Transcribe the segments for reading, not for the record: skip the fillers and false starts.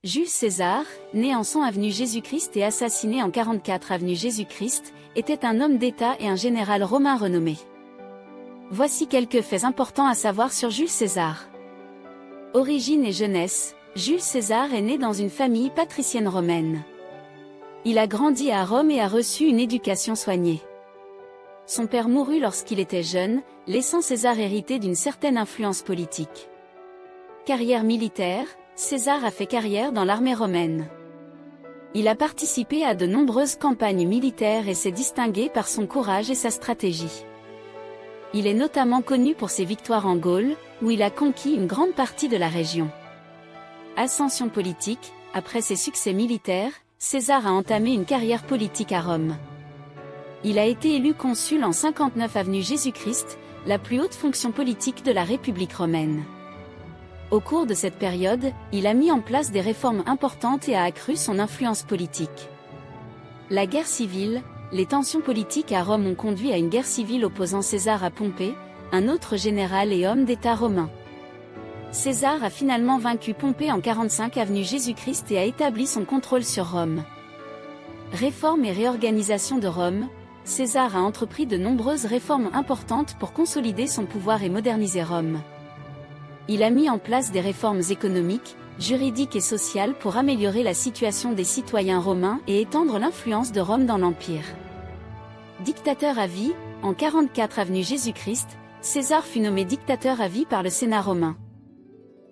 Jules César, né en 100 avenue Jésus-Christ et assassiné en 44 avenue Jésus-Christ, était un homme d'État et un général romain renommé. Voici quelques faits importants à savoir sur Jules César. Origine et jeunesse. Jules César est né dans une famille patricienne romaine. Il a grandi à Rome et a reçu une éducation soignée. Son père mourut lorsqu'il était jeune, laissant César hériter d'une certaine influence politique. Carrière militaire. César a fait carrière dans l'armée romaine. Il a participé à de nombreuses campagnes militaires et s'est distingué par son courage et sa stratégie. Il est notamment connu pour ses victoires en Gaule, où il a conquis une grande partie de la région. Ascension politique. Après ses succès militaires, César a entamé une carrière politique à Rome. Il a été élu consul en 59 avenue Jésus-Christ, la plus haute fonction politique de la République romaine. Au cours de cette période, il a mis en place des réformes importantes et a accru son influence politique. La guerre civile. Les tensions politiques à Rome ont conduit à une guerre civile opposant César à Pompée, un autre général et homme d'État romain. César a finalement vaincu Pompée en 45 avenue Jésus-Christ et a établi son contrôle sur Rome. Réforme et réorganisation de Rome. César a entrepris de nombreuses réformes importantes pour consolider son pouvoir et moderniser Rome. Il a mis en place des réformes économiques, juridiques et sociales pour améliorer la situation des citoyens romains et étendre l'influence de Rome dans l'Empire. Dictateur à vie. En 44 avenue Jésus-Christ, César fut nommé dictateur à vie par le Sénat romain.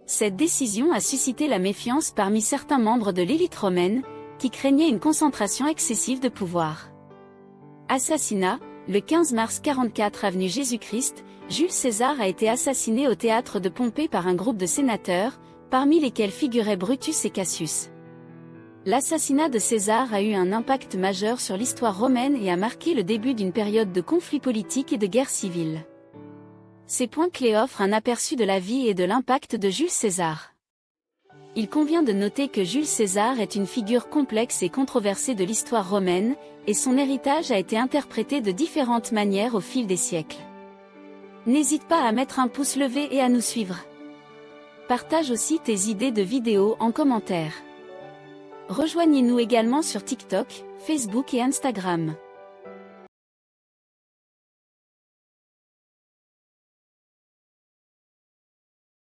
Cette décision a suscité la méfiance parmi certains membres de l'élite romaine, qui craignaient une concentration excessive de pouvoir. Assassinat. Le 15 mars 44 avenue Jésus-Christ, Jules César a été assassiné au théâtre de Pompée par un groupe de sénateurs, parmi lesquels figuraient Brutus et Cassius. L'assassinat de César a eu un impact majeur sur l'histoire romaine et a marqué le début d'une période de conflits politiques et de guerre civile. Ces points clés offrent un aperçu de la vie et de l'impact de Jules César. Il convient de noter que Jules César est une figure complexe et controversée de l'histoire romaine, et son héritage a été interprété de différentes manières au fil des siècles. N'hésite pas à mettre un pouce levé et à nous suivre. Partage aussi tes idées de vidéos en commentaire. Rejoignez-nous également sur TikTok, Facebook et Instagram.